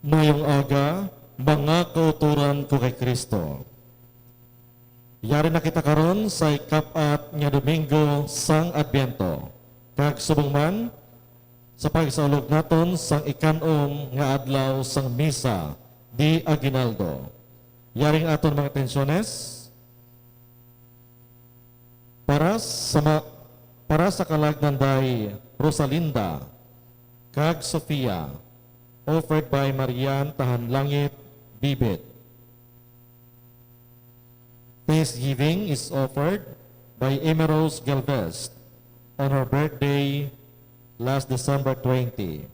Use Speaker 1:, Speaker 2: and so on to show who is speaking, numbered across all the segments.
Speaker 1: Ngayong aga, mga kauturan ko kay Kristo. Yari na kita karon sa ikapat nga Domingo sang Adbento. Kag subong man sa pagsaulog naton sang ikanom nga adlaw sang misa di Aguinaldo. Yaring aton mga tensyones para sa kalagdanday Rosalinda kag Sofia, offered by Marian Tahanlangit Bibit. Thanksgiving is offered by Emerose Galvez on her birthday last December 20.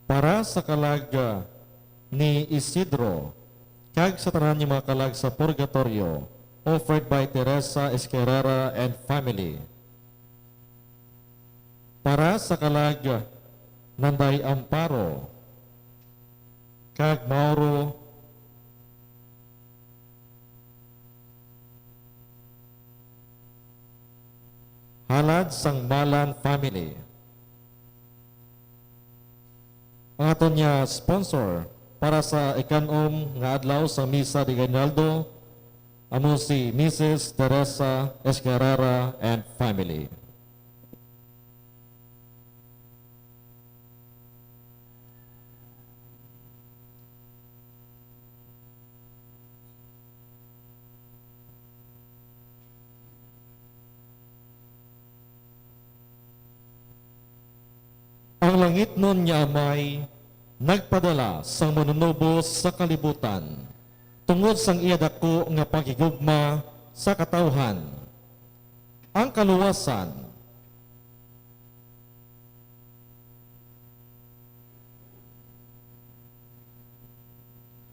Speaker 1: Para sa kalag ni Isidro, kag sa tanan niya mga kalag sa purgatorio, offered by Teresa Esquerra and family. Para sa kalag Nanday Amparo, kag Mauro halad sang Malan family. Ang aton niya sponsor para sa ikanom nga adlaw sa Misa de Aguinaldo, amo si Mrs. Teresa Escarrara and family. Ang langit nun niya amay nagpadala sa manunubos sa kalibutan tungod sang iya dako nga pagigugma sa katawhan. Ang kaluwasan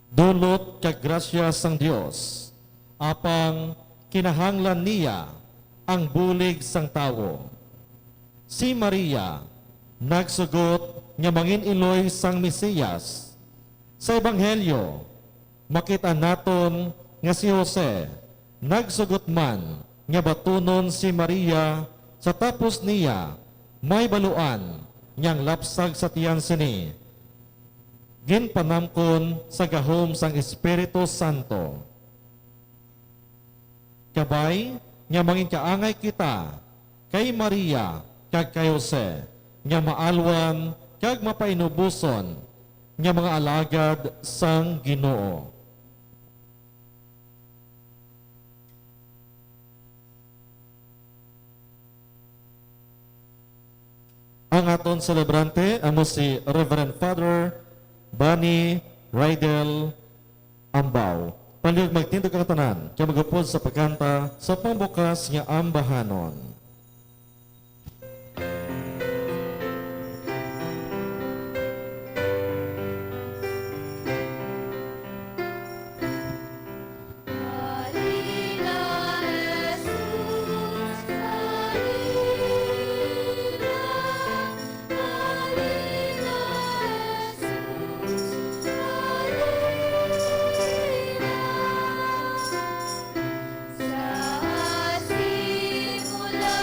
Speaker 1: dulot kag grasya sang Dios apang kinahanglan niya ang bulig sang tawo. Si Maria nagsugot nga mangin-iloy sang Mesiyas. Sa Ebanghelyo, makita naton nga si Jose nagsugot man nga batunon si Maria sa tapos niya may baluan niyang lapsag sa tiyan sini. Ginpanamkon sa gahom sang Espiritu Santo. Kabay nga mangin kaangay kita kay Maria kag kay Jose nga maalwan kag mapainubuson nga mga alagad sang Ginoo. Ang aton celebrante amo si Reverend Father Bani Rydel Ambao. Palihog magtindog ang tanan kaya magupod sa pagkanta sa pambukas nga ambahanon.
Speaker 2: Sa simula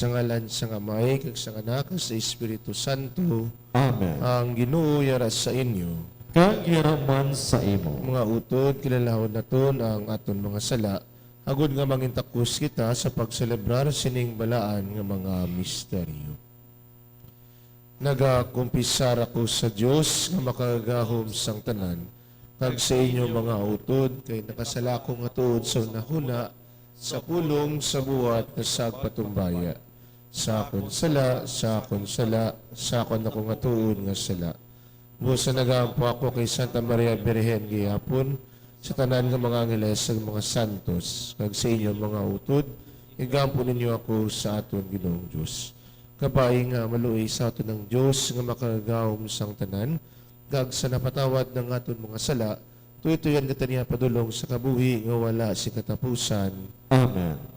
Speaker 2: Sa ngalan sa Amay, kag sa Anak, kag sa Espiritu Santo,
Speaker 1: Amen.
Speaker 2: ang Ginoo yara sa inyo.
Speaker 1: Kag hiraman sa imo.
Speaker 2: Mga utod, kilalahon naton ang aton mga sala, agod nga mangintakos kita sa pagselebrar sining balaan nga mga misteryo. Nagakumpisar ako sa Dios nga makagahom sang tanan, kag sa inyo mga utod, kay nakasala ko nga tuod sa nahuna, sa pulong, sa buhat, na sagpatumbaya. Sa akon sala, sa akon sala, sa akon ako nga tuod nga sala. Busa nagampo ako kay Santa Maria Birhen gihapon, sa tanan nga mga angeles sa mga santos, kag sa inyo mga utod, igampo ninyo ako sa aton Ginoong Diyos. Kabay nga maluoy sa aton ng Diyos nga makagawom sang tanan, kag sa napatawad ng aton mga sala, tuyo-tuyan kita niya padulong sa kabuhi nga wala si katapusan.
Speaker 1: Amen.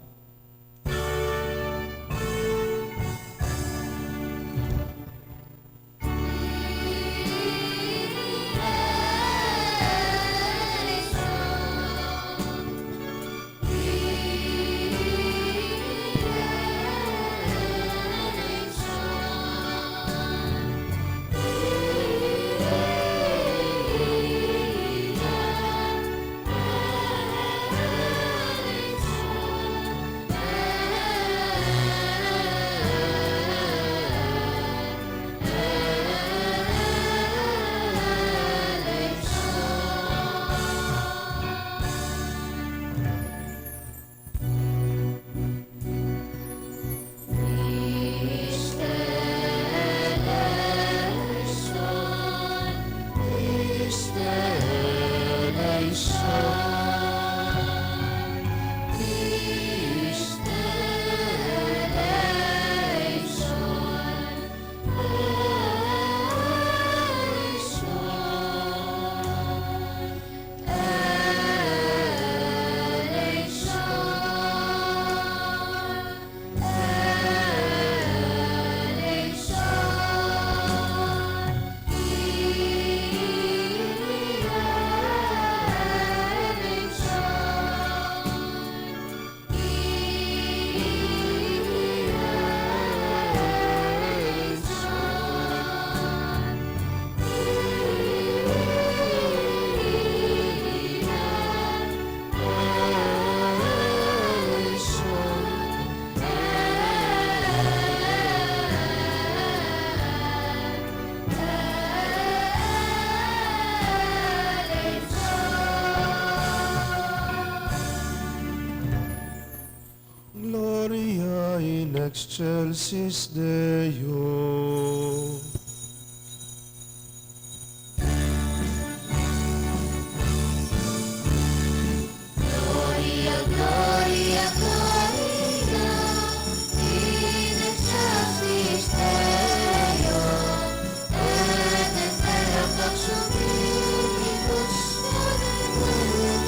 Speaker 2: Gloria in excelsis Deo.
Speaker 3: Gloria, Gloria, Gloria, in excelsis Deo, et in terra pax Dominitus, voluntatis.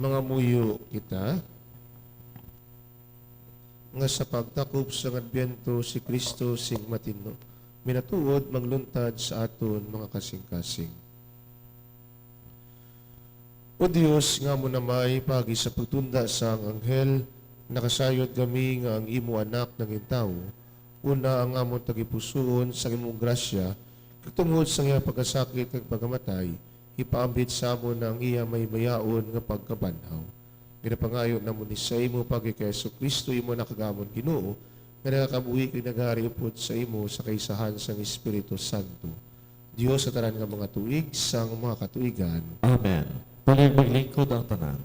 Speaker 2: Mga muyo kita, nga sa pagtakop sa adbyento si Kristo sing matino, minatuod magluntad sa aton mga kasing-kasing. O Dios, nga mo namay pagi sa pagtunda sa ang anghel, nakasayod kami nga ang imo anak ng tao, una ang amon tagipusoon sa imong grasya, katungod sa iya pagkasakit kag pagamatay, ipaambit sa amon na ang iya may mayaon nga pagkabanhaw. Ginapangayo na mo ni sa imo pagi kay Kristo imo nakagamon Ginoo, nga nakakabuhi kay nagari upod sa imo sa kaisahan sang Espiritu Santo. Dios sa tanan nga mga tuig sang mga katuigan.
Speaker 1: Amen. Tuloy maglingkod ang tanan.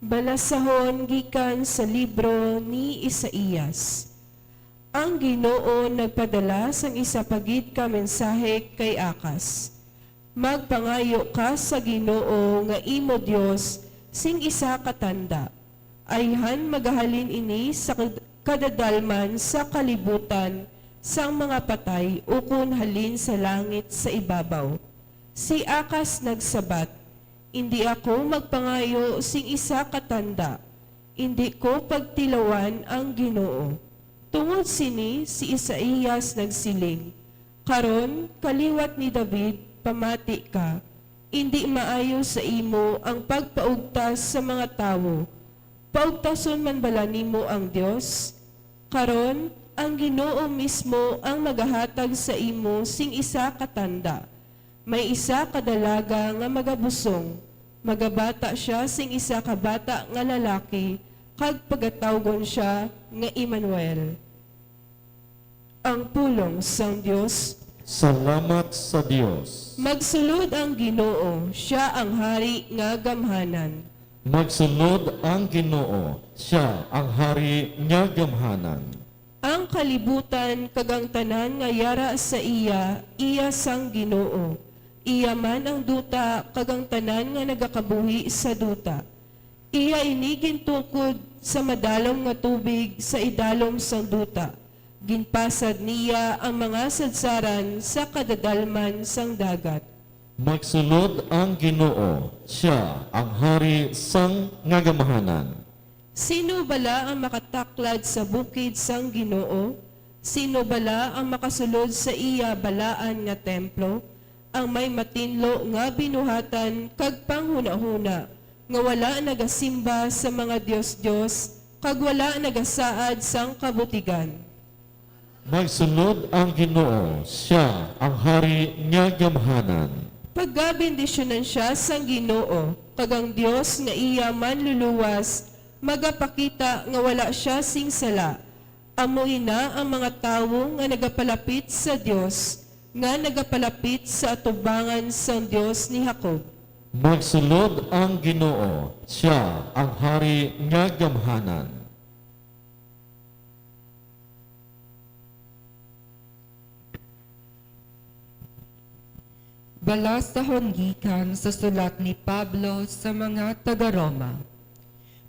Speaker 4: Balasahon gikan sa libro ni Isaías. Ang Ginoo nagpadala sang isa pagid ka mensahe kay Akas. Magpangayo ka sa Ginoo nga imo Dios sing isa katanda. Ayhan magahalin ini sa kadadalman sa kalibutan sang mga patay ukon halin sa langit sa ibabaw. Si Akas nagsabat, hindi ako magpangayo sing isa katanda. Hindi ko pagtilawan ang Ginoo. Tungod sini, si Isaías nagsiling, karon kaliwat ni David, pamati ka, hindi maayo sa imo ang pagpaugtas sa mga tawo. Paugtason man bala nimo ang Dios? Karon, ang Ginoo mismo ang magahatag sa imo sing isa katanda. May isa kadalaga nga magabusong, magabata siya sing isa kabata nga lalaki, kag pagatawgon siya nga Emmanuel. Ang pulong sang Dios.
Speaker 1: Salamat sa Dios.
Speaker 4: Magsulod ang Ginoo, siya ang hari nga gamhanan.
Speaker 1: Magsulod ang Ginoo, siya ang hari nga gamhanan.
Speaker 4: Ang kalibutan kagang tanan nga yara sa iya, iya sang Ginoo. Iya man ang duta kagang tanan nga nagakabuhi sa duta. Iya inigin tukod sa madalom nga tubig sa idalom sang duta. Ginpasad niya ang mga sadsaran sa kadadalman sang dagat.
Speaker 1: Magsulod ang Ginoo, siya ang hari sang nga gamhanan.
Speaker 4: Sino bala ang makataklad sa bukid sang Ginoo? Sino bala ang makasulod sa iya balaan nga templo? Ang may matinlo nga binuhatan kag panghuna-huna, nga wala nagasimba sa mga Diyos-Diyos, kag wala nagasaad sang kabutigan.
Speaker 1: Magsulod ang Ginoo, siya ang hari nga gamhanan.
Speaker 4: Paggabendisyonan siya sang Ginoo, kag ang Dios nga iya manluluwas, magapakita nga wala siya sing sala. Amoy na ang mga tawo nga nagapalapit sa Dios, nga nagapalapit sa atubangan sang Dios ni Jacob.
Speaker 1: Magsulod ang Ginoo, siya ang hari nga gamhanan.
Speaker 5: Balasahon gikan sa sulat ni Pablo sa mga taga-Roma.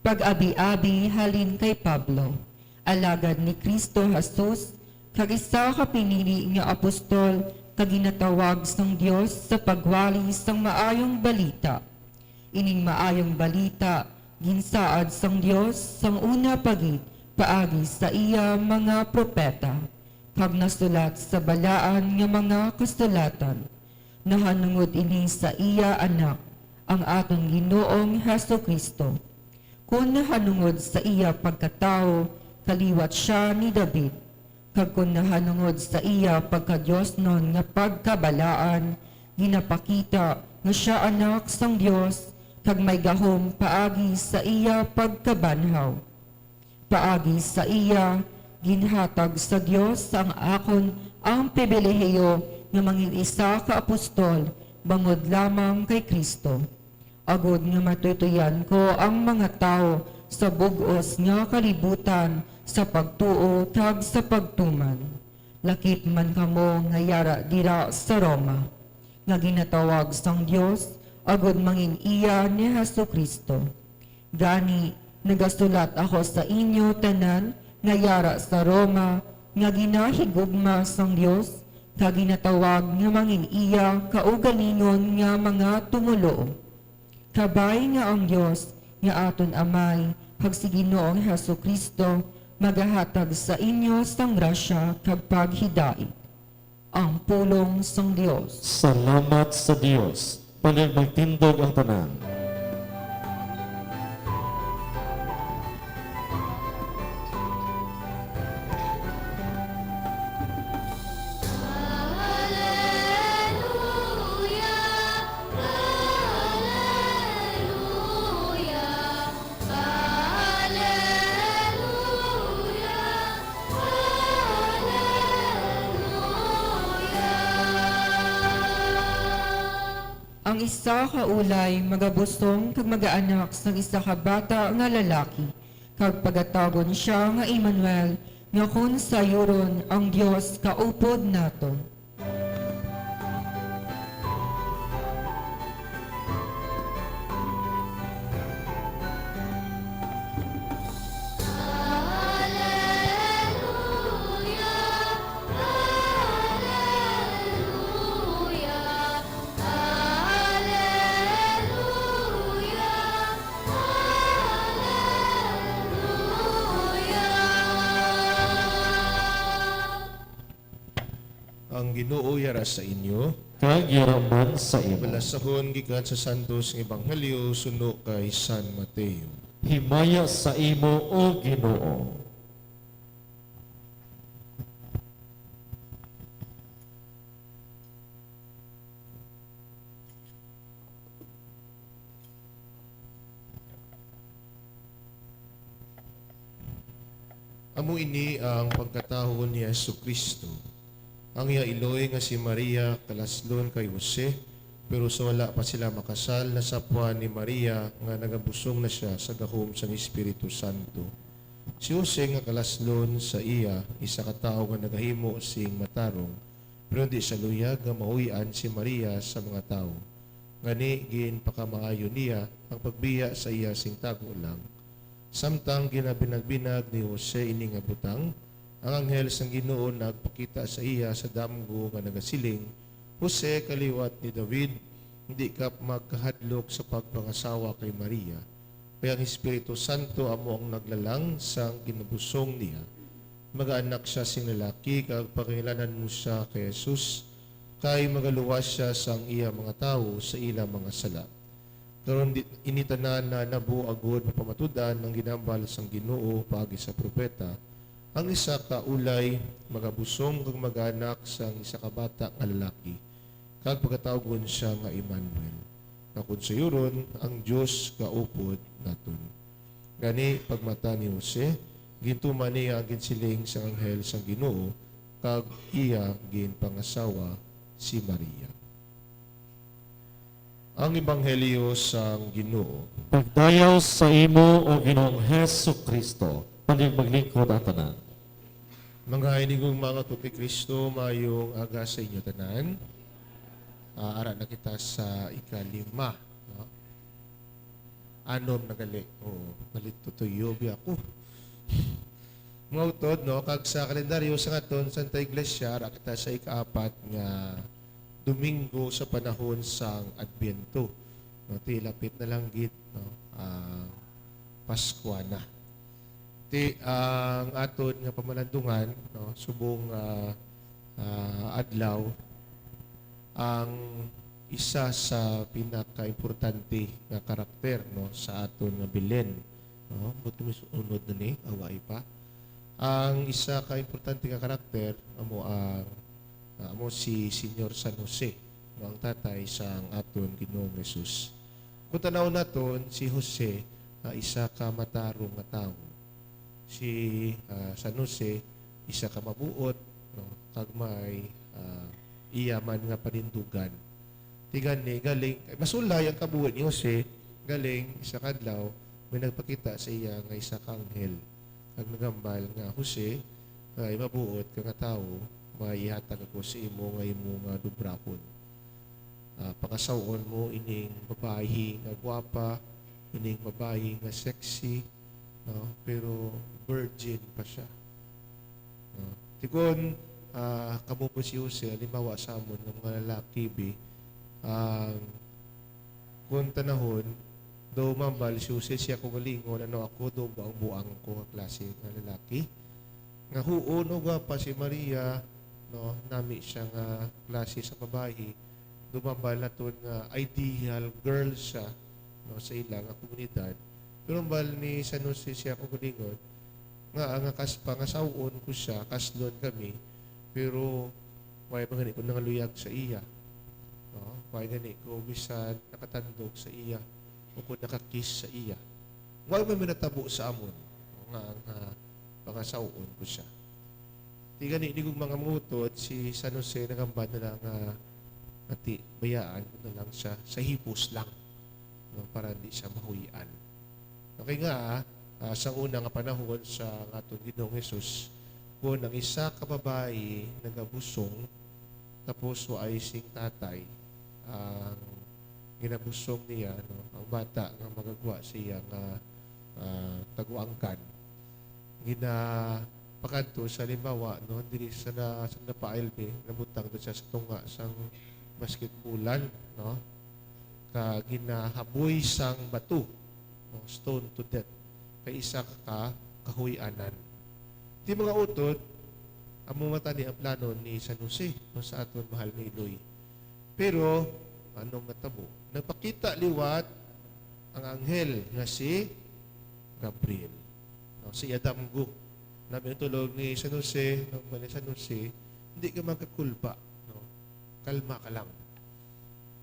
Speaker 5: Pag-abi-abi halin kay Pablo, alagad ni Kristo Jesus, kag isa ka pinili nga apostol, kag ginatawag sang Dios sa pagwali sang maayong balita. Ining maayong balita, ginsaad sang Dios sang una pagid, paagi sa iya mga propeta, kag nasulat sa balaan nga mga kasulatan. Nahanungod ini sa iya anak, ang aton Ginoong Hesukristo. Kung nahanungod sa iya pagkatao, kaliwat siya ni David. Kag kung nahanungod sa iya pagka-Diyos nga pagkabalaan, ginapakita nga siya anak sang Dios, kag may gahom paagi sa iya pagkabanhaw. Paagi sa iya, ginhatag sa Dios ang akon ang pribilehiyo nga mangin isa ka apostol, bangod lamang kay Kristo. Agod nga matutuyan ko ang mga tao sa bugos nga kalibutan, sa pagtuo kag sa pagtuman. Lakip man kamo nga yara dira sa Roma, nga ginatawag sang Dios, agod mangin iya ni Hesukristo. Gani, nagasulat ako sa inyo tanan, nga yara sa Roma, nga ginahigugma sang Dios, kaginatawag nga mangin iya kaugalingon nga mga tumulo. Kabay nga ang Dios nga aton amay Hagsiginoong Hesu Kristo magahatag sa inyo sang grasya kag paghidait. Ang pulong sang Dios.
Speaker 1: Salamat sa Dios. Panig magtindog ang tanan.
Speaker 3: Hallelujah, hallelujah, hallelujah, hallelujah.
Speaker 5: Ang isa ka ulay magabusong kag magaanak sang isa ka bata nga lalaki. Kag pagatagon siya nga Emmanuel, nga kun sayuron ang Dios kaupod nato.
Speaker 2: Ang Ginoo yara sa inyo,
Speaker 1: Kag yaraman sa imo.
Speaker 2: balasahon gikan sa Santos nga Ebanghelyo suno kay San Mateo.
Speaker 1: Himaya sa imo o Ginoo.
Speaker 2: Amo ini ang pagkataho ni Yesu Kristo. Ang iya iloy nga si Maria kalaslon kay Jose, pero sa wala pa sila makasal, nasapwa ni Maria nga nagabusong na siya sa gahom sang Espiritu Santo. Si Jose nga kalaslon sa iya, isa ka tawo nga nagahimo sing matarong, pero hindi siya luyag nga mauwian si Maria sa mga tao. Ngani gin pakamaayo niya ang pagbiya sa iya sing tago lang. Samtang ginabinag-binag ni Jose ini nga butang, ang anghel sang Ginoo nagpakita sa iya sa damgo nga nagasiling, Jose, kaliwat ni David, hindi ka magkahadlok sa pagpangasawa kay Maria. Kaya ang Espiritu Santo amo ang naglalang sang ginabusong niya. Mag-anak siya sing lalaki, kag pangilanan mo siya kay Jesus, kay magaluwas siya sang iya mga tao sa ila mga sala. Karon initanan na nabuagod mapamatudan ng ginambal sang Ginoo paagi sa propeta. Ang isa ka ulay magabusong kag mag-anak sang isa ka bata nga lalaki. Kag pagkatawgon siya nga Emmanuel. Na kun sayuron ang Dios kaupod naton. Gani pagmata ni Jose, gintuman niya ang ginsiling sa anghel sang Ginoo kag iya ginpangasawa si Maria. Ang Ebanghelyo sang Ginoo.
Speaker 1: Pagdayaw sa imo o Ginoong Hesu Kristo. Panig maglingkod ang tanan.
Speaker 2: Mga inigong mga tupi Kristo, mayong aga sa inyo tanan. Ara na kita sa ikalima. No? Anom na gali. Oo, malito to yobi ako. Mga utod, no? Kag sa kalendaryo sa ngaton, Santa Iglesia, ara kita sa ikaapat nga Domingo sa panahon sang Adbyento. No? Tilapit na lang git, no? Pasko na. Ang aton nga pamalandungan, no, subong adlaw, ang isa sa pinaka-importante nga karakter, no, sa aton nga Belen, no, buti mi unod na ni away pa. Ang isa ka importante nga karakter amo si Senyor San Jose, no, ang tatay sang aton Ginoong Jesus. Kung tanaw naton si Jose, isa ka matarong nga tawo. Si San Jose, isa ka mabuot, no, kag may iyaman nga panindugan. Tigan ni galing, masulay ang kabuhat ni Jose, galing isa kadlaw, may nagpakita sa iya nga isa ka anghel. Kag nagambal nga, Jose, kay mabuot ka nga tao, maihatag ako sa imo nga imo nga dubrahon. Pakasawon mo ining babae nga gwapa, ining babae nga sexy, no? Pero virgin pa siya. No? Tikon, kamo po si Jose, halimbawa sa amon ng mga lalaki, ang kung tanahon, do mambal si Jose siya kung galingon, ano ako, do buang ko ang klase ng lalaki. Nga huon o pa si Maria, no, nami siya nga klase sa babae, dumambal na to nga ideal girl siya, no, sa ilang komunidad. Pero bal ni San Jose siya kung galingon, nga pangasawon ko siya, kaslon kami, pero may mga ko nangaluyag sa iya. No? May gani ko bisan nakatandog sa iya o kung nakakiss sa iya. May minatabo sa amon nga pangasawon ko siya. Di gani di kong mga mutod si San Jose nagambad na lang ati bayaan ko na lang siya sa hipos lang, no? Para hindi siya mahuyian. Okay nga, sa unang panahon sa atong Ginoong Hesus, kung ang isa ka babae nagabusong, tapos ay sing tatay, ang ginabusong niya, no, ang bata nga magagwa siya nga taguangkan, ginapakanto sa limbawa, no, dili sa napailbe, nabutang doon siya sa tunga sang basketbulan, no, ka ginahaboy sang bato, no, stone to death, kay isa ka kahuyanan. Di mga utod, ang mata ni ang plano ni San Jose, no, sa aton mahal ni Eloy. Pero, anong natabo? Nagpakita liwat ang anghel nga si Gabriel. No, si Adamgo. Nabi ang tulog ni San Jose, ni San Jose, hindi ka magkakulpa. No? Kalma ka lang.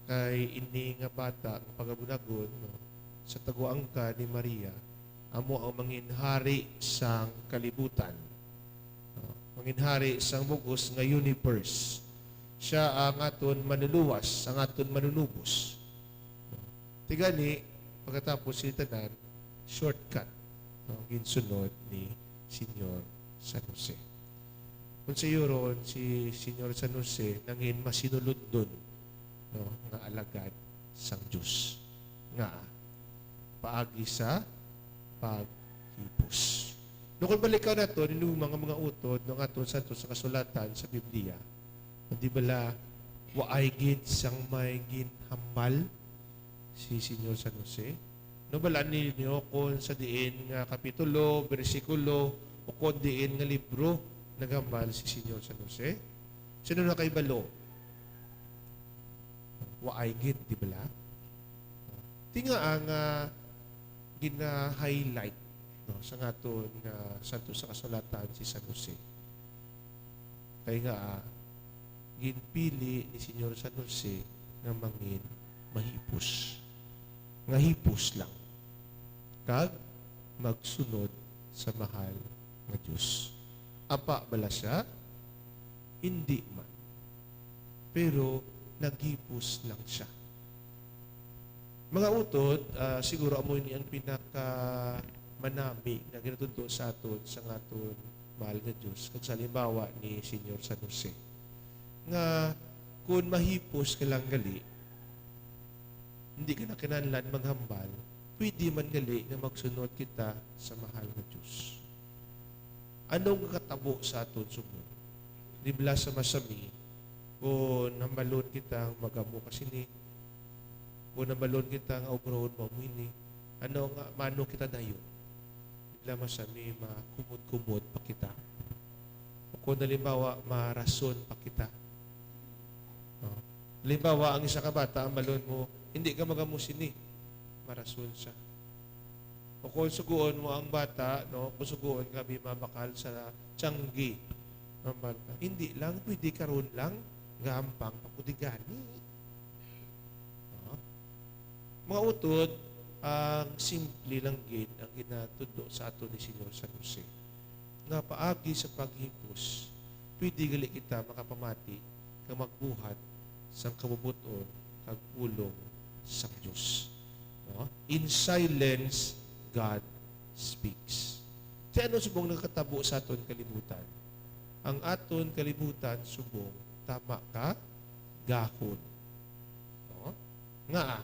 Speaker 2: Kay ini nga bata, ang pagabunagon, no, sa taguangka ni Maria, amo ang manginhari sang kalibutan. No? Manginhari sang bugos nga universe. Siya ang aton manuluwas, ang aton manunubos. No? Tigani, pagkatapos si tanan, shortcut, no, ginsunod ni Senyor San Jose. Kung sa ron, si Senyor San Jose nangin masinulod dun, no, nga alagad sang Diyos. Nga, paagi sa paghipos. No, kung balikaw na ito, nilong mga utod ng aton sa kasulatan sa Biblia, hindi bala waay gid sang may ginhambal si Senyor San Jose? No, balaan ninyo kung sa diin nga kapitulo, bersikulo, o kung diin nga libro nagambal si Senyor San Jose? Sino na kay balo? Waay gid, di bala? Tinga ang gina-highlight, no, sa aton nga santo sa kasulatan si San Jose. Kaya nga, ginpili ni Senyor San Jose nga mangin mahipos. Nga hipos lang. Kag magsunod sa mahal nga Diyos. Apa bala siya? Hindi man. Pero naghipos lang siya. Mga utod, siguro amoy ni ang pinaka-manami na ginatundo sa aton sa aton mahal nga Diyos. Kag sa halimbawa ni Senyor San Jose. Nga kung mahipos ka lang gali, hindi ka na kinahanglan maghambal, pwede man gali na magsunod kita sa mahal nga Diyos. Anong katabo sa aton subon? Di bala sa masami, kung hambalon kita magamo kasi ni, kung hambalon kita nga obrahon mo ni, ano nga, mano kita dayon? Di bala masami, makumod-kumod pa kita. O kung halimbawa, marason pa kita. No? Halimbawa, ang isa ka bata, ang balon mo, hindi ka magamusin ni, marason siya. O kung suguon mo ang bata, no, kung suguon ka, mabakal sa tiyanggi, ang bata, hindi lang, pwede karon lang, gampang pakudigani. No? Mga utod, ang simple lang gid ang ginatudo sa ato ni Senyor San Jose. Nga paagi sa paghipos, pwede gali kita makapamati kang magbuhat sa kabubuton kag pulong sa Diyos. No? In silence, God speaks. Kaya ano subong nakatabo sa aton kalibutan? Ang aton kalibutan subong tama ka gahon. No? Nga,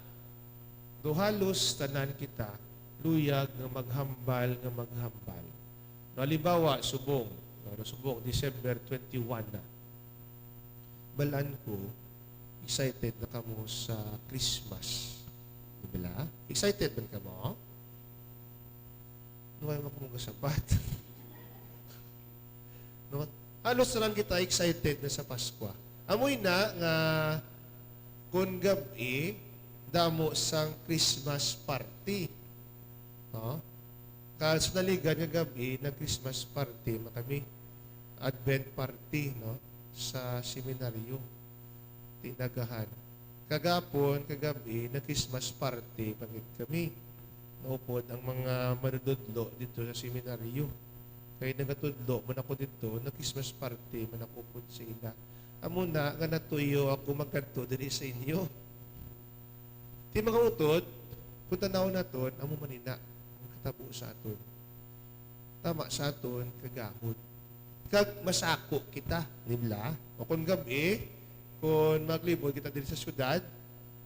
Speaker 2: duhalos tanan kita luyag nga maghambal. No, halimbawa, subong, December 21 na. balaan ko, excited na kamo sa Christmas. Di ba? Excited ba ka mo? Nuway mo kong kasabat. No? Halos lang kita excited na sa Pasko. Amoy na nga kung gabi damo sang Christmas party. No? Kasi naligan nga gabi na Christmas party, makami Advent party, no? Sa seminaryo. Tinagahan. Kagapon, kagabi, na Christmas party, pagit kami. Naupod ang mga manududlo dito sa seminaryo. Kaya nagatudlo, man ako dito, na Christmas party, man ako po sila. Amo na, nga natuyo ako magkanto diri sa inyo. Di mga utod, kung tanaw na ton, amo manina, ang katabo sa aton. Tama sa aton, kagahod. Kag masako kita, nibla. O kung gabi, kung maglibot kita diri sa syudad,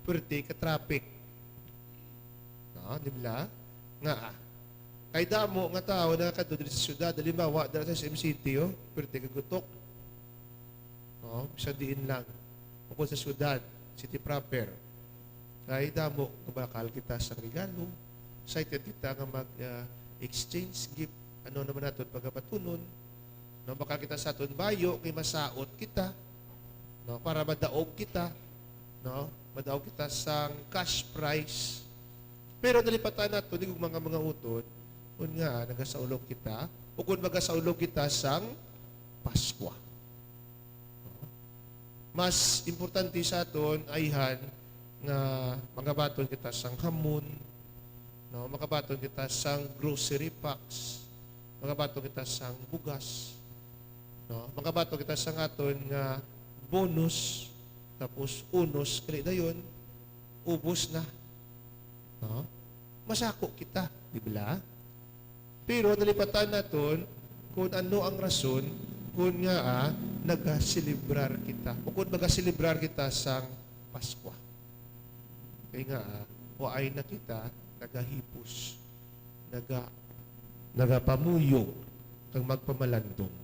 Speaker 2: pwerte ka traffic. No, nibla. Nga kay damo nga tao na kadto diri sa syudad, halimbawa dira sa SM City, pwerte ka gutok. No, bisa diin lang. O kung sa syudad, city proper. Kay damo kabakal kita sa regalo. Excited kita nga mag-exchange gift. Ano naman naton pagapatunon. No, baka kita sa aton bayo kay masaot kita. No, para madaog kita. No, madaog kita sang cash prize. Pero nalipatan nato di mga utod, kun nga nagasaulog kita o kun magasaulog kita sang Pasko. No? Mas importante sa aton ayhan nga magabaton kita sang hamon, no, magabaton kita sang grocery packs, magabaton kita sang bugas, no, magabaton kita sang aton nga bonus, tapos unos kali dayon ubos na. No? Masako kita, di ba? Pero nalipatan naton kung ano ang rason kung nga nagaselebrar kita o kung magaselebrar kita sang Pasko. Kaya nga, waay na kita nagahipos, nagapamuyog kang magpamalandong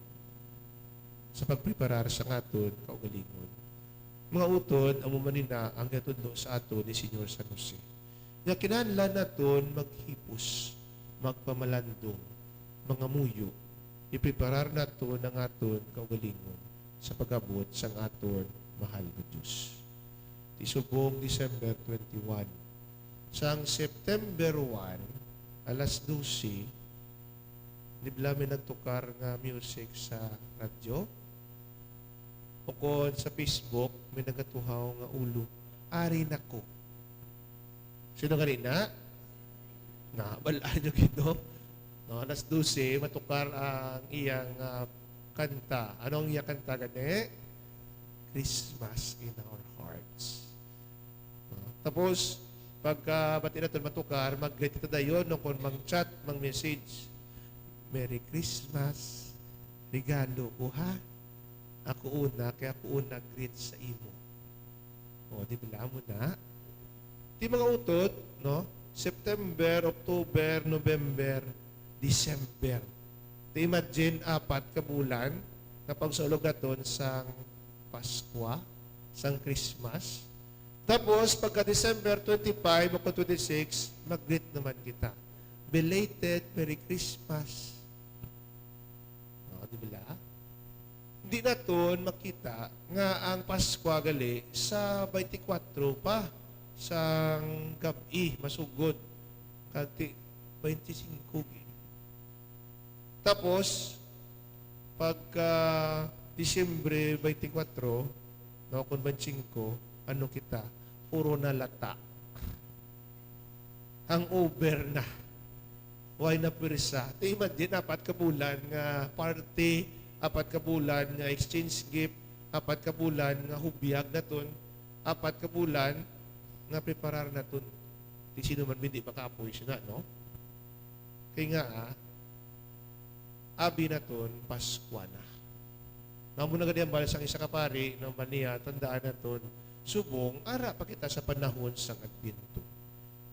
Speaker 2: sa pagpreparar sa aton kaugalingon. Mga utod, amo manina ang gatudlo sa aton ni Senyor San Jose. Nga kinahanglan naton maghipos, magpamalandong, mga muyo, ipreparar naton ang aton kaugalingon sa pag-abot sang aton mahal nga Diyos. Tisubong December 21. Sang September 1, alas 12, nibla may nagtukar nga music sa radyo. O kung sa Facebook, may nagatuhaw nga ulo, ari nako. Sino ganina? Nabalaan nyo gito. No, alas 12, matukar ang iyang kanta. Ano ang iyang kanta gani? Christmas in our hearts. No? Tapos, pagka bati natin matukar, mag-greet ito dayon, no, kung mag-chat, mag-message. Merry Christmas, regalo ko ha. Ako una, kaya ako una greet sa imo. O, di ba mo na? Di mga utod, no? September, October, November, December. Di imagine, 4 ka bulan kapag sa ulog naton sang Pasko, sang Christmas. Tapos, pagka December 25 o 26, mag-greet naman kita. Belated Merry Christmas. O, di ba? Hindi naton makita nga ang Pasko gali sa 24 pa sang gabi masugod kati 25. Tapos pagka Disyembre 24 no kun 25 ano kita puro na lata. Hangover na. Why na pirsa? Imagine 4 ka bulan nga party, 4 ka bulan nga exchange gift, 4 ka bulan nga hubiyag naton, 4 ka bulan nga preparar naton. Di sino man hindi makapoy siya, no? Kaya nga, abi naton, Pasko na. Namo na ganyan bala sang isa ka pari, ng maniya, tandaan naton, subong, ara pa kita sa panahon sang Adbento.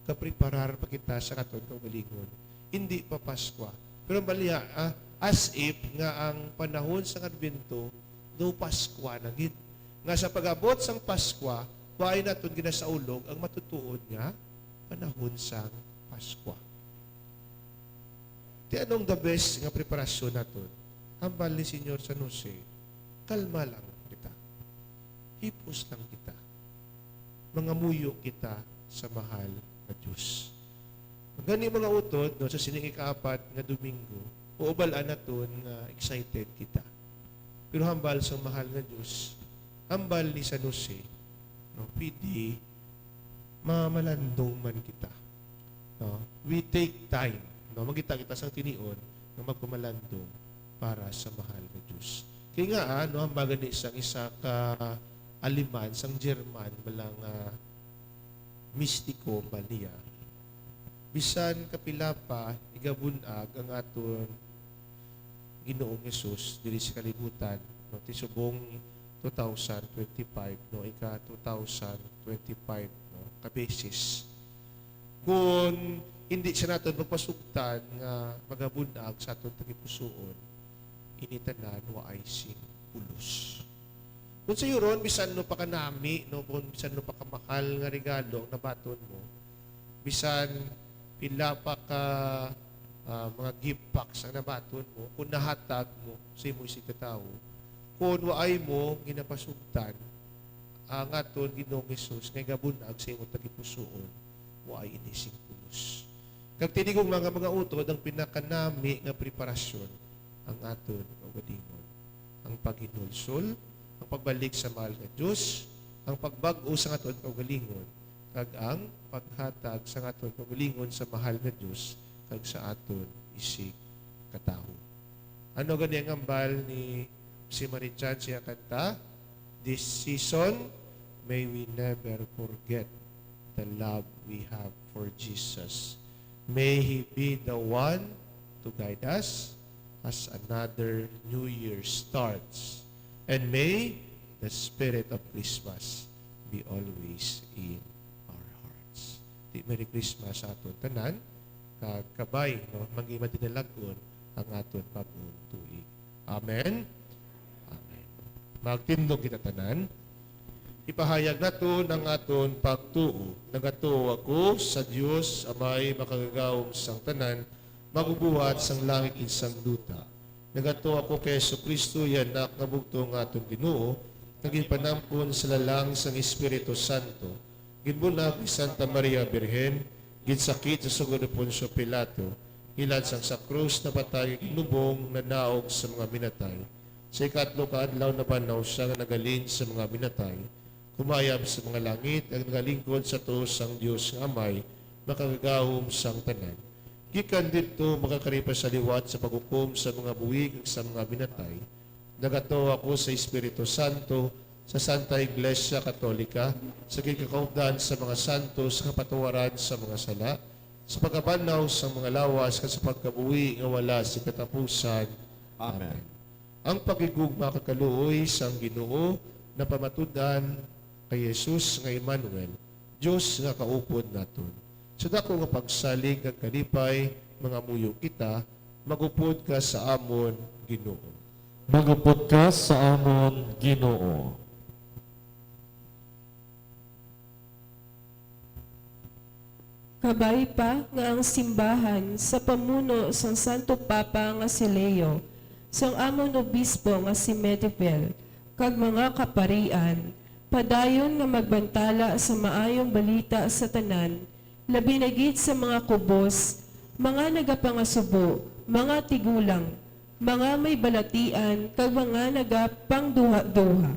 Speaker 2: Kapreparar pa kita sa katon kaugalingon. Hindi pa Pasko. Pero baliya, as if nga ang panahon sa Adbento, do Pasko na gid. nga sa pag-abot sang Paskwa, waay naton ginasaulog ang matutuod nga panahon sang Paskwa. Ti anong the best nga preparasyon naton? Hambal ni Senyor San Jose, kalma lang kita. Hipos lang kita. Mangamuyo kita sa mahal na Diyos. Gani mga utod, no, sa sining ikaapat nga Domingo, uubalaan naton nga excited kita. Pero hambal sa mahal nga Diyos, hambal ni San Jose, no, pwede mamalandong man kita. No? We take time. No? Magkita kita sa tinion na magpamalandong para sa mahal na Diyos. Kaya nga, no, ang baga ni isang isa ka Aliman, sang German, malang mistiko ba niya. Bisan kapila pa, igabunag ang aton Ginoong Yesus diri sa kalibutan, no, tisubong 2025, no, ika 2025, no, kabesis. Kung hindi siya natin magpasugtan nga magabunag sa aton tagipusoon, initanan wa ay sing pulos. Kung sa ron, bisan no pa kanami, no, kung bisan no pa kamahal nga regalo ang nabaton mo, bisan pila pa ka mga gift packs ang nabaton mo, kung nahatag mo sa imo si katao, kung waay mo ginapasugtan ang aton Ginoong Hesus nga gabunag sa imo tagipusoon, waay inising pulos. Kag tinigong mga utod ang pinakanami nga preparasyon ang aton kaugalingon, ang paghinulsol, ang pagbalik sa mahal nga Diyos, ang pagbag-o sa aton kaugalingon, kag ang paghatag sa aton kaugalingon sa mahal nga Diyos, kag sa aton isig katao. Ano gani ang ambal ni si Marichan siya kanta? This season, may we never forget the love we have for Jesus. May He be the one to guide us as another New Year starts. And may the spirit of Christmas be always in our hearts. Merry Christmas sa aton tanan, kabay, no, mag-ima dinalagon ang aton bagong tuig. Amen? Amen. Magtindog kita tanan. Ipahayag naton ang aton pagtuo. Nagatuo ako sa Dios amay makagagawom sang tanan, magubuhat sang langit ug sang duta. Nagato ako kay Jesucristo, yanak nga bugtong aton Ginoo, naging panampon sa lalang sang Espiritu Santo. Ginbulag ni Santa Maria Birhen, ginsakit sa sugod ni Poncio Pilato, hilad sang sa krus na patay, ginubong na naog sa mga minatay. Sa ikatlo ka adlaw na panaw siya nga nagalin sa mga minatay, kumayab sa mga langit, ang nagalingkod sa tuos sang Diyos nga amay, makagagahom sang tanan. Gikan dito makakaripas sa liwat sa paghukom sa mga buwig ug sa mga binatay. Nagato ako sa Espiritu Santo, sa Santa Iglesia Katolika, sa gigakaugdan sa mga santos, sa kapatawaran sa mga sala, sa pagkabanaw sa mga lawas, sa pagkabuhi nga wala si katapusan. Amen. Ang pagigugma kakaluoy sang Ginoo na pamatudan kay Jesus nga Emmanuel, Diyos nga kaupod naton. Sa dako nga pagsalig kag kalipay, mga muyo kita, magupod ka sa amon, Ginoo.
Speaker 1: Magupod ka sa amon, Ginoo.
Speaker 4: Kabay pa nga ang simbahan sa pamuno sang Santo Papa nga si Leo, sang amon obispo nga si Medipel, kag mga kaparian, padayon nga magbantala sa maayong balita sa tanan, labi na gid sa mga kubos, mga nagapangasubo, mga tigulang, mga may balatian, kag mga nagapangduha-duha.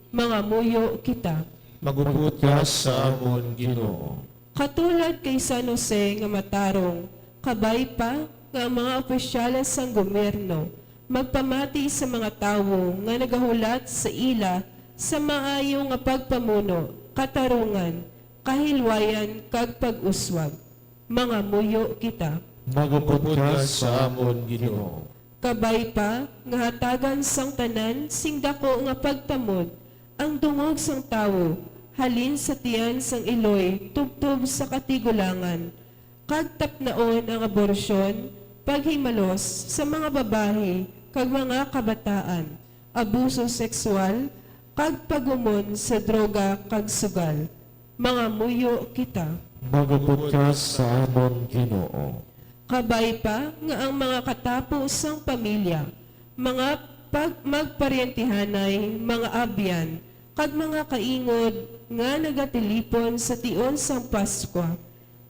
Speaker 4: Mga muyo kita.
Speaker 2: Magupod ka sa amon, Ginoo.
Speaker 4: Katulad kay San Jose nga matarong, kabay pa nga ang mga opisyales sang gobyerno, magpamati sa mga tawo nga nagahulat sa ila sa maayo nga pagpamuno, katarungan, kahilwayan kag pag-uswag. Mga muyo kita.
Speaker 1: Magupod ka sa amon, Ginoo.
Speaker 4: Kabay pa nga hatagan sang tanan sing dako nga pagtamod, ang dungog sang tawo, halin sa tiyan sang iloy, tubtub sa katigulangan, kag tapnaon ang aborsyon, paghimalos sa mga babae, kag mga kabataan, abuso sexual, kag pagumon sa droga kag sugal. Mga muyo kita.
Speaker 1: Magupod ka sa amon, Ginoo.
Speaker 4: Kabay pa nga ang mga katapos sang pamilya, mga magparyentihanay, mga abyan, kag mga kaingod nga nagatilipon sa tion sang Paskwa,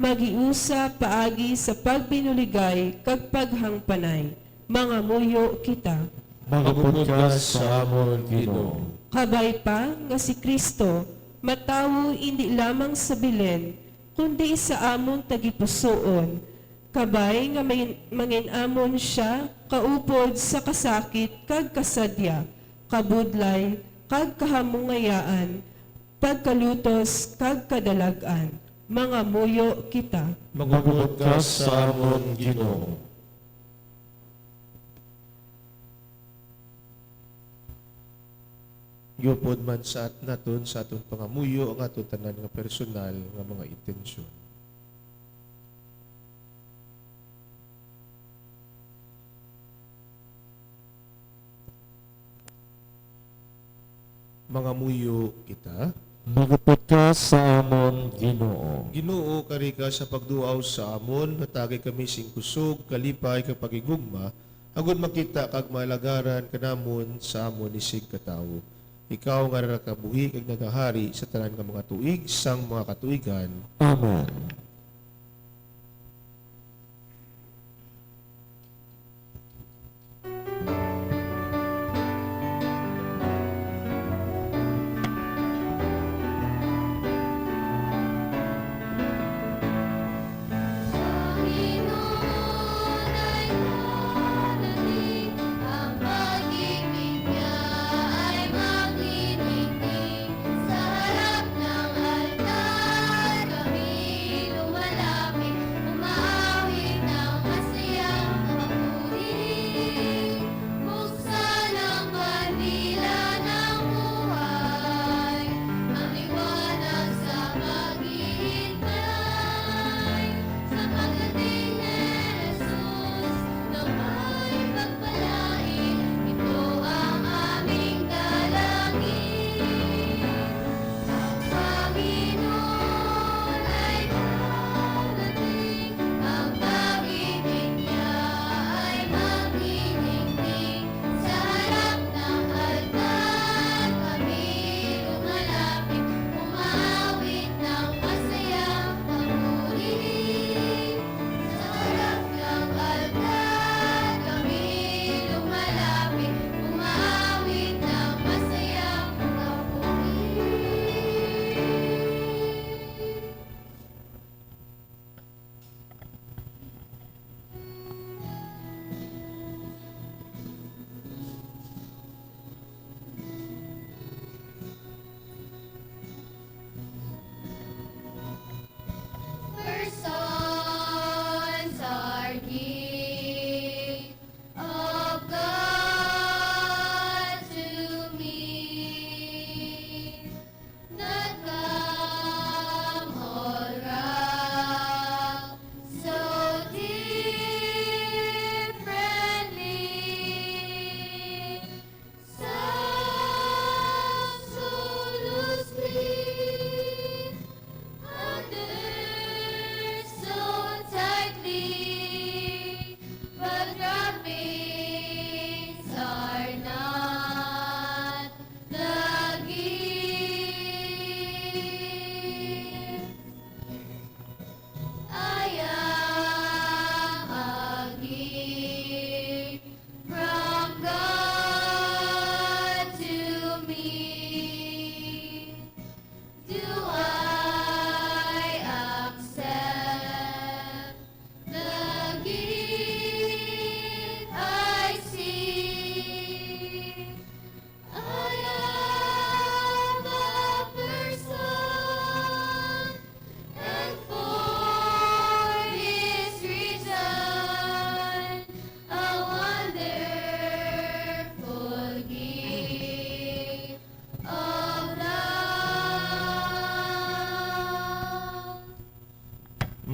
Speaker 4: magiusa paagi sa pagbinuligay kag paghangpanay. Mga muyo kita.
Speaker 1: Magupod ka sa amon, Ginoo.
Speaker 4: Kabay pa nga si Kristo, matawo hindi lamang sa bilen, kundi sa amon tagipusoon. Kabay nga manginamon siya, kaupod sa kasakit, kag kasadya, kabudlay, kag kahamungayaan, pagkalutos, kag kadalagan. Mga muyo kita.
Speaker 1: Magupod ka sa amon, Ginoo.
Speaker 2: Yupod man sa naton sa aton pangamuyo ang aton tanan nga personal nga mga intensyon. Mga muyo kita,
Speaker 1: Magupod ka sa amon, Ginoo.
Speaker 2: Ginoo kari ka sa pagduaw sa amon, natagay kami sing kusog, kalipay kag pagigugma, agud makita kag malagaran kanamon sa amon isig katawo. Ikaw nga nakabuhi kag nagahari sa tanan nga mga tuig sang mga katuigan.
Speaker 1: Amen.
Speaker 3: Panginoon ay manalig, ang pag-ibig niya ay maniningning. Sa harap ng altar kami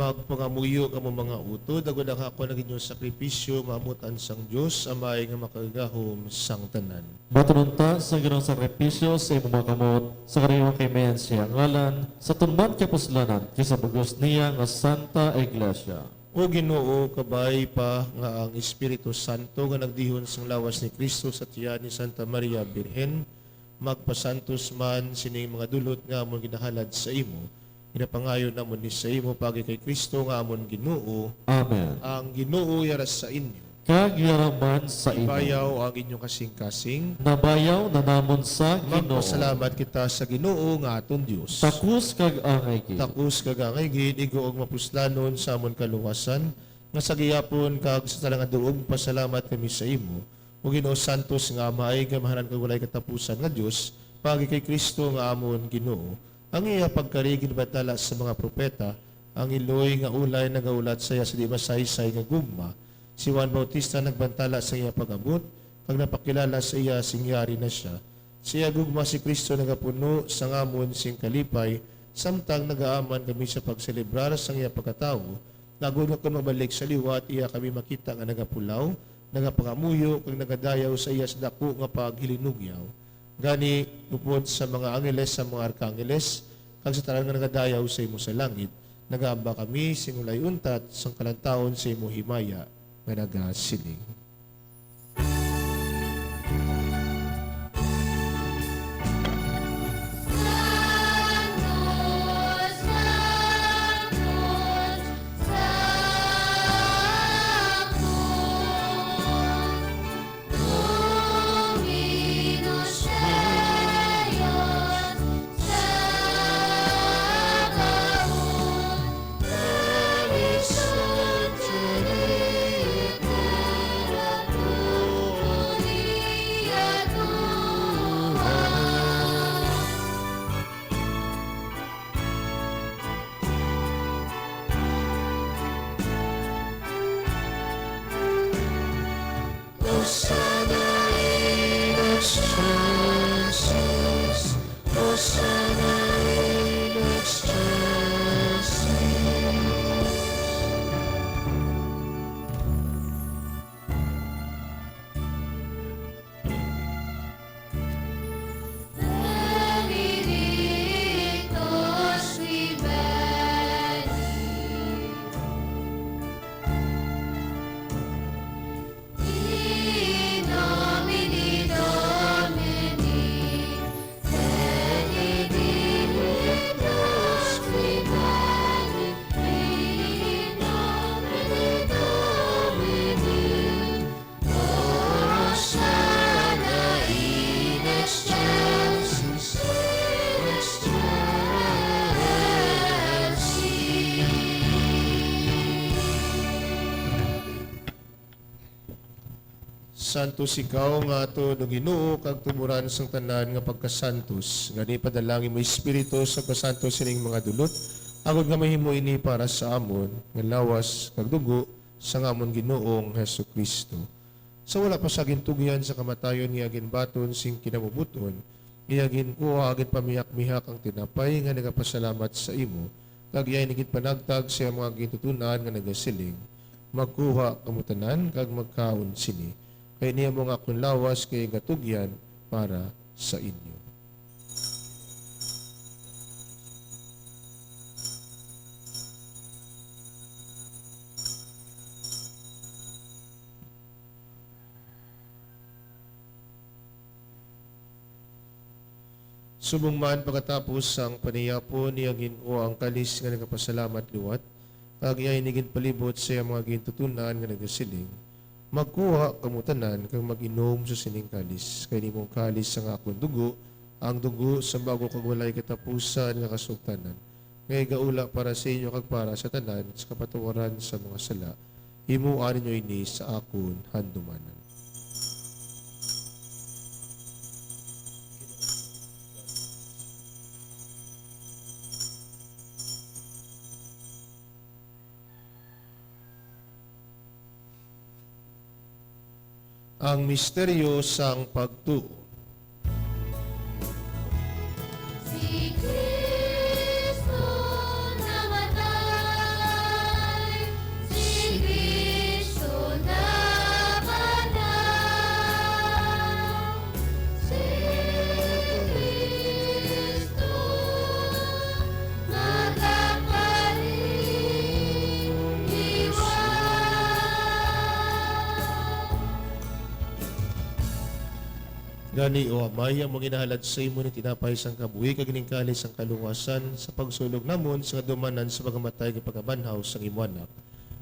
Speaker 2: magpangamuyo ka mo mga utod, agad ang ako ng inyong sakripisyo, maamutan sang Diyos, amay nga makagahom sang tanan.
Speaker 1: Matununta sa ginong sakripisyo sa imong mga kamot, sa kariwang kay Mayan siya ngalan, sa tunban kapuslanan, kisa bugos niya nga Santa Iglesia.
Speaker 2: O Ginoo, kabay pa nga ang Espiritu Santo nga nagdihon sang lawas ni Kristo sa tiyan ni Santa Maria Birhen, magpasantos man sining mga dulot nga amon ginahalad sa imo, inapangayon namon ni sa imo pagi kay Kristo nga amon Ginoo,
Speaker 1: Amen.
Speaker 2: ang Ginoo yaras sa inyo.
Speaker 1: Kagyaraman sa imo.
Speaker 2: Bayaw ang inyong kasing-kasing.
Speaker 1: Nabayaw na namon sa Ginoo.
Speaker 2: Magpasalamat kita sa Ginoo nga aton Dios.
Speaker 1: Takus kag angay gid.
Speaker 2: Takus kagangay gid igo og mapuslanon sa amon kaluwasan nga sa giyapon kag sa talang duog pasalamat kami sa imo. O Ginoo santos nga maay gamahanan kag walay katapusan nga Dios pagi kay Kristo nga amon Ginoo. Ang iya pagkarigid batala sa mga propeta, ang iloy nga ulay nagaulat sa iya sa di masaysay nga gugma. Si Juan Bautista nagbantala sa iya pag-abot, kag napakilala sa iya singyari na siya. Siya gugma si Kristo nagapuno sa ngamon sing kalipay, samtang nagaaman kami sa pagselebrar sa iya pagkatao, naguna ko mabalik sa liwat, iya kami makita nga nagapulaw, nagapangamuyo, kag nagadayaw sa iya sa dako nga paghilinugyaw. Gani, upod sa mga angeles, sa mga arkangeles, kag sa talang nga nagadayaw sa imo sa langit, nagamba kami singulay untat sang kalantawon sa imo himaya nga nagasiling.
Speaker 3: Santos, Santos, Santos, Dominus Deus, Sabaoth, Benedictus Hosanna in excelsis, Hosanna in excelsis. Benedictus vivere, in nomine Domini, benedictus vivere, in nomine Domini, Hosanna in excelsis, in
Speaker 2: Santos ikaw nga ato no Ginoo kag tumuran sang tanan nga pagkasantos. Gani padalangin mo Espiritu sa kasantos sining mga dulot. Agod nga mahimo ini para sa amon nga lawas kag dugo sa amon Ginoong Hesukristo. Sa wala pa sa gintugyan sa kamatayon niya ginbaton sing kinabubuton, iyagin ko agad pamiyak-mihak ang tinapay nga nagapasalamat sa imo. Kag iyay nigit panagtag sa mga gintutunan nga nagasiling. Magkuha kamutanan kag magkaon sini. Kaya niya mo nga kung lawas kay gatugyan para sa inyo. Subong man pagkatapos ang paniyapo niya ginoo ang kalis nga nagapasalamat liwat, kag iyay nigin palibot sa mga gintutunan nga nagasiling. Magkuha kamutanan kag mag-inom sa sining kalis. Kay nimong kalis sa akong dugo, ang dugo sa bago kag walay katapusan nga kasugtanan. Ngay gaula para sa inyo kag para sa tanan sa kapatawaran sa mga sala. Himuan ninyo ini sa akon handumanan. Ang misteryo sang pagtuo.
Speaker 3: Si Kristo namatay,
Speaker 2: Gani o amay, ang mga inahalad sa imo ni tinapay sang kabuhi, kagining kalis ang kaluwasan, sa pagsulog namon sa kadumanan sa pagamatay ng pagkabanhaw sang imo anak.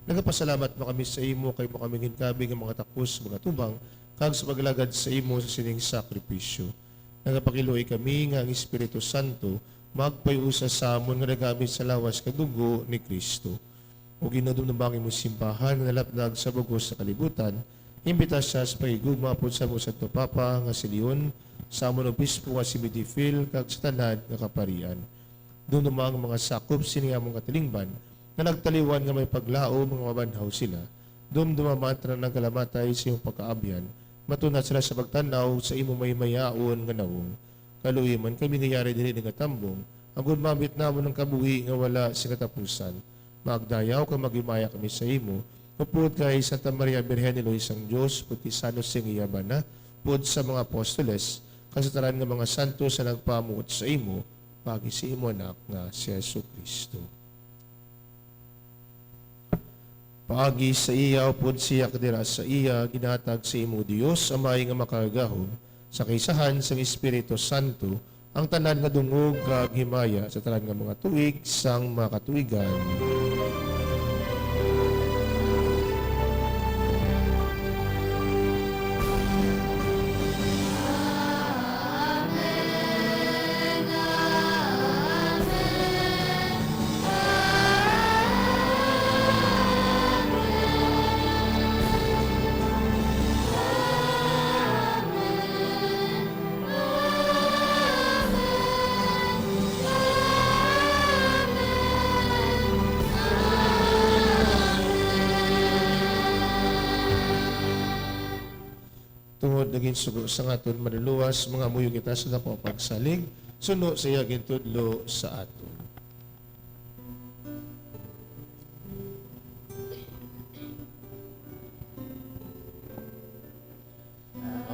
Speaker 2: Nagapasalamat mo kami sa imo, kay mo kami ginkabi ng mga takos, mga tubang, kag sa paglagad sa imo sa sining sakripisyo. Nagapakiluoy kami nga ang Espiritu Santo, magpayusa sa amon nga nagamit sa lawas kadugo ni Kristo. O ginadumdumangin mo simbahan nga nalapdag sa bugos sa kalibutan, imbita siya sa pagigugma po sa Musa Papa nga si Leon, sa amon obispo nga si Medifil, kag sa tanan nga kaparian. Dumdumang mga sakop siningamong katilingban, na nagtaliwan nga may paglao mga mabanhaw sila. Dumdumamantra ng kalamatay sa iyong pagkaabyan, matunat sila sa pagtanaw sa imo may mayaon nga nawong. Kaluwi man kami ngayari din nga tambong, ang gudmamit namon ng kabuhi nga wala sa katapusan. Magdayaw ka magimaya kami sa imo, upod kay Santa Maria Birhen ni Lois ang Diyos, puti sanos sing iyabana, pud sa mga apostoles, kasataran nga mga santo sa nagpamuot sa imo, pagi si imo anak nga si Yesu Kristo. Paagi sa iya, upod siya kadira sa iya, ginatag sa imo Diyos, amay nga makaragahon, sa kaisahan sa Espiritu Santo, ang tanan nga dungog kag himaya sa tanan nga mga tuig sang makatuigan. Tungod naging sugo sa aton maluluwas, mga muyo kita sa dako pagsalig, suno sa iya gintudlo sa aton.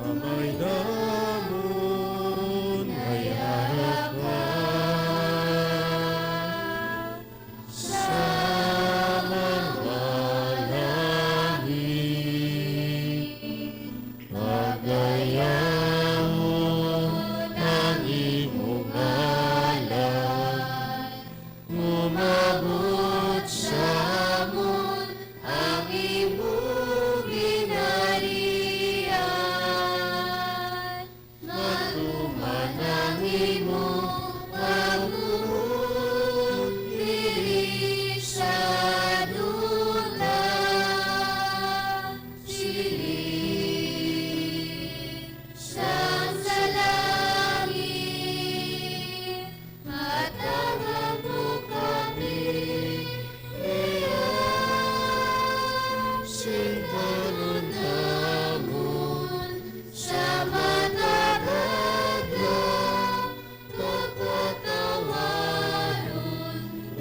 Speaker 2: Amay namon, may harap ka, sa mga langit. Pagayahon ang imong ngalan, umabot sa
Speaker 3: Amon ang imong ginarian, matuman ang imong pagbuot diri sa duta. Siling sang sa langit, hatagan mo kami, singkanon namon sa matagagla, pagkatawaron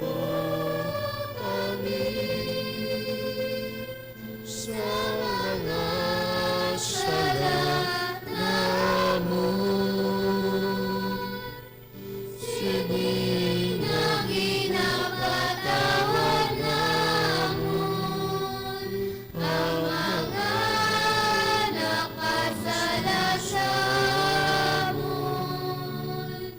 Speaker 3: mo kami sa mga sala namon. Sining ang ginapatawad namon, ang mga nakasala sa amon.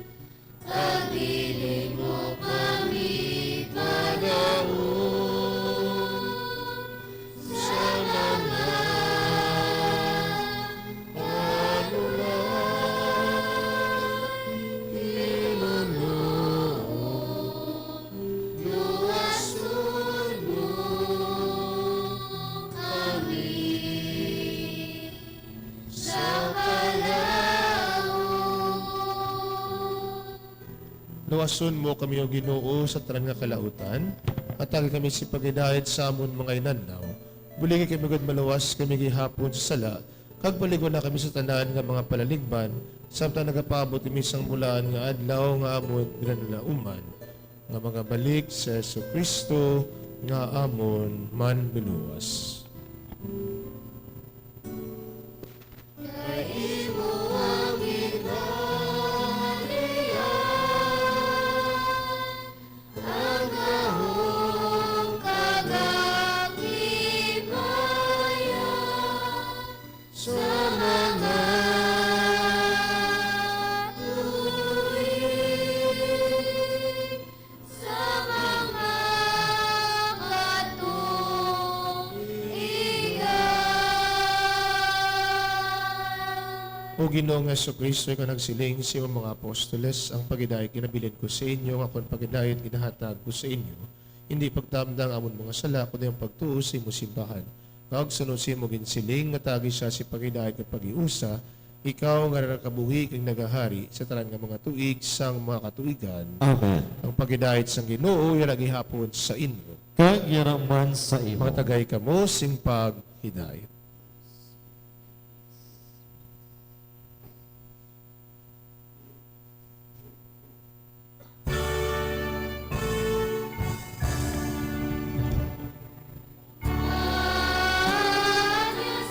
Speaker 3: Pagdiling mo kami padayon sa mga panulan, inuno, luwason mo kami sa kalawon.
Speaker 2: Luwason mo kami o Ginoo sa tanan nga kalautan, at tagi kami si pagidahit sa amon mga inanaw. Buligi kami gud maluwas kami gihapon sa sala, kag baligon na kami sa tanan nga mga palaligban, samtang nagapabot kami sang bulan nga adlaw nga amon granulauman, nga mga balik sa Yesu Kristo nga amon man biluwas.
Speaker 3: Imo ang ginarian, ang ahong kagakimaya, sa mga
Speaker 2: O Ginoong Kristo, ikaw nagsiling sa iyong mga apostoles, ang pagidayat kinabilin ko sa inyo, ang akong pagidayat ginahatag ko sa inyo. Hindi pagtamdang amon mga sala, kundi ang pagtuo sa imo simbahan. Kag sunod sa imo ginsiling, nga tagi siya si pagidayat ng pag-iusa, ikaw nga nakabuhi kang nagahari sa tanan nga mga tuig sang mga katuigan.
Speaker 1: Amen.
Speaker 2: Ang pagidayat sang Ginoo yan gihapon sa inyo.
Speaker 1: Kag yaraman sa imo.
Speaker 2: Mga tagay kamo sing paghidayat.
Speaker 3: Agnus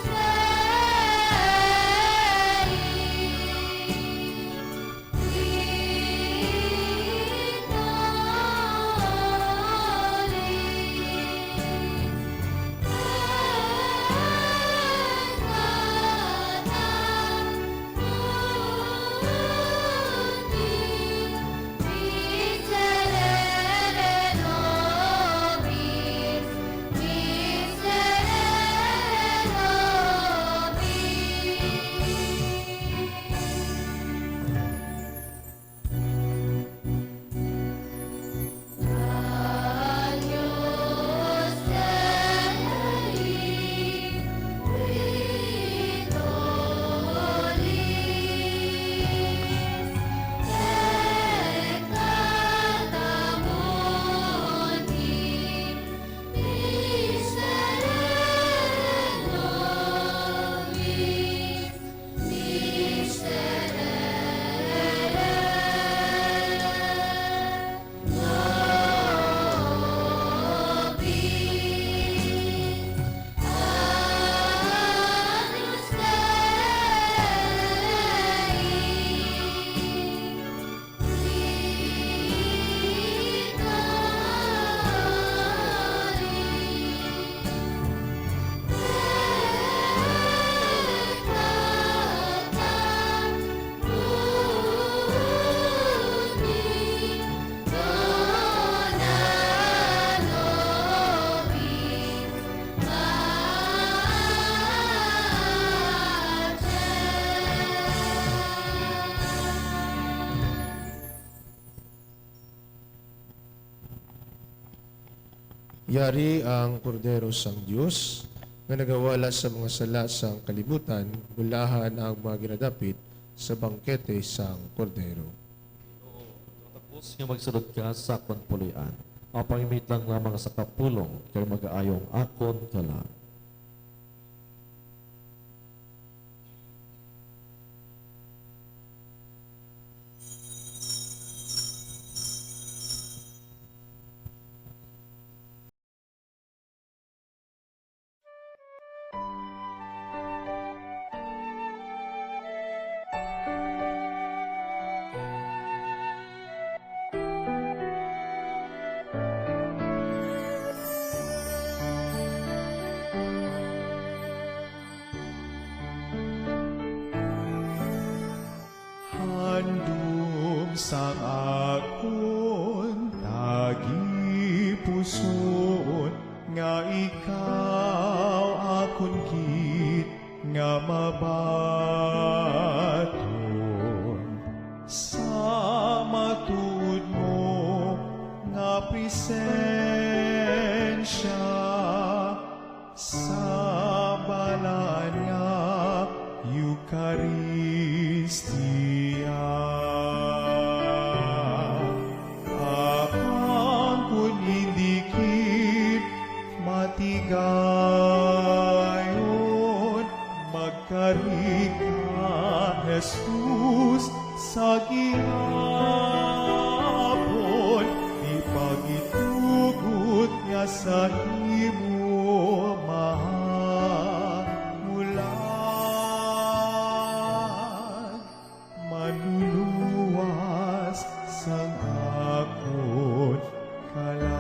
Speaker 2: Yari ang kordero sang Diyos, nga nagawala sa mga sala sang kalibutan, bulahan ang mga ginadapit sa bangkete sang kordero.
Speaker 1: Tapos nga magsulod ka sa akon pulian. Mapangimit lang lamang sa kapulong, kaya mag-aayong akon kala.
Speaker 6: Handom sa akon tagi puson nga ikaw akon gid nga mabaton sa matud mo nga presensya sa balan nga Eucharistia. Apang kun indikit matigayon, magkarika Jesus sa gihapon, ipagitugot nga sa imo mahamulan, manluluwas sang akon kalan.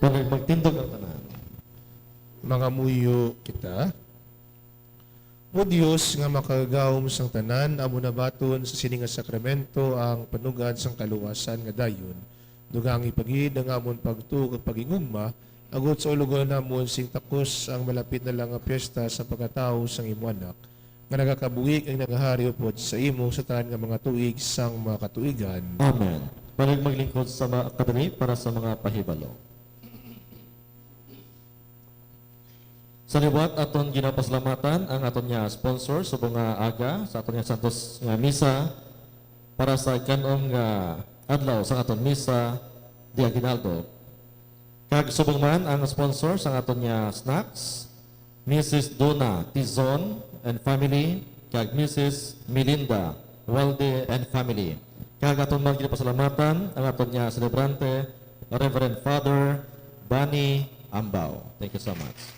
Speaker 1: Panay magtindog ang tanan.
Speaker 2: Mga muyo kita. O Dios nga makagawom sang tanan, amo nabaton sa sini nga sakramento ang panugad sang kaluwasan nga dayon. Dugang ipagid ang amon pagtuo ug pagingugma, agot sa ulugon namon sing takos ang malapit na lang nga piyesta sa pagkatao sang imo anak, nga nagakabuhig ang nagahari upod sa imo sa tanan nga mga tuig sang mga katuigan.
Speaker 1: Amen. Panay maglingkod sa mga kadali para sa mga pahibalo. Sa liwat aton ginapasalamatan ang aton nga sponsor sa mga aga sa aton nga santos nga misa para sa kanom nga adlaw sa aton misa di Aguinaldo. Kag subong man ang sponsor sa aton nga snacks, Mrs. Donna Tizon and family, kag Mrs. Melinda Walde and family. Kag aton man ginapasalamatan ang aton nga celebrante, Reverend Father Bani Ambao. Thank you so much.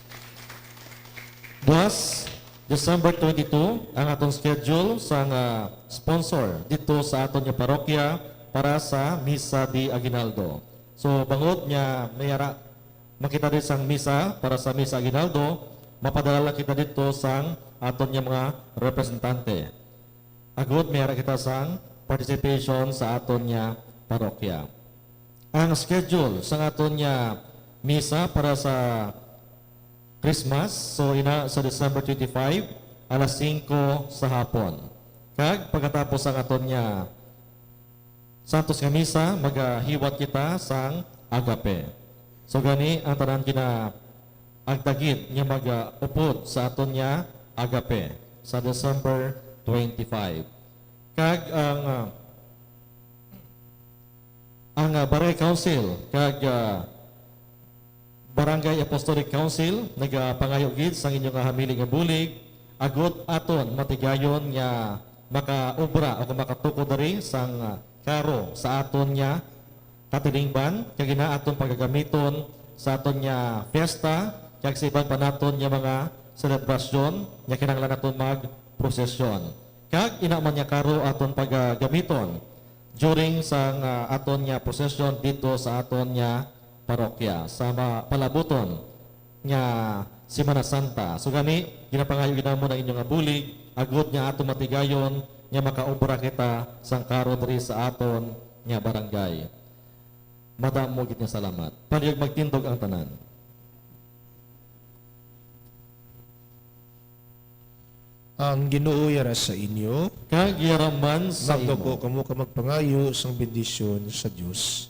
Speaker 1: Plus, December 22, ang atong schedule sa sponsor dito sa aton nga parokya para sa Misa di Aguinaldo. So, bangod niya mayara makita din sang misa para sa Misa Aguinaldo, mapadala kita dito sang aton nga mga representante. Agod mayara kita sang participation sa aton nga parokya. Ang schedule sa aton nga misa para sa Christmas, so sa December 25, alas 5 sa hapon. Kag pagkatapos ang aton nga Santos nga misa, magahiwat kita sang agape. So gani ang tanan kina agdagit nga mag-upod sa aton nga agape sa December 25. Kag ang Barangay Council kag Barangay Apostolic Council nagapangayo gid sang inyong hamiling nga bulig agot aton matigayon nga makaobra o makatuko diri sang karo sa aton nga katilingban kag ina aton pagagamiton sa aton nga fiesta kag sa iban pa naton nga mga selebrasyon nga kinahanglan naton magprosesyon kag ina man nga karo aton pagagamiton during sang aton nga prosesyon dito sa aton nga parokya sa palabuton nga Semana Santa. So gani ginapangayo ginamo na inyong bulig agud nga aton matigayon nga makaobra kita sang karo diri sa aton nga barangay. Madamo gid nga salamat. Panayag magtindog ang tanan.
Speaker 2: Ang Ginoo yara sa inyo,
Speaker 1: Kag yaraman sa
Speaker 2: magdako
Speaker 1: imo.
Speaker 2: kamo ka magpangayo sang bendisyon sa Dios.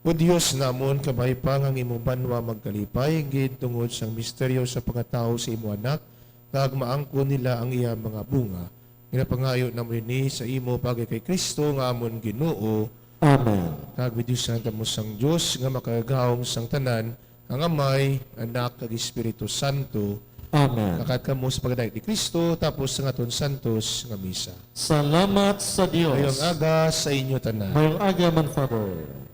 Speaker 2: O Dios namon kabay pa ang imong banwa magkalipay gid tungod sang misteryo sa pagkatao sa imo anak kag maangkon nila ang iya mga bunga. Ginapangayo namon ni sa imo pagay kay Kristo nga amon Ginoo.
Speaker 1: Amen.
Speaker 2: Kag bidyusan kamo sang Dios nga makagawom sang tanan ang Amay, Anak kag Espiritu Santo.
Speaker 1: Amen.
Speaker 2: Nakat kamo sa pagdayeg ni Kristo tapos sa aton santos nga misa.
Speaker 1: Salamat sa Dios.
Speaker 2: Ngayong aga sa inyo tanan.
Speaker 1: Mayong aga man, Father.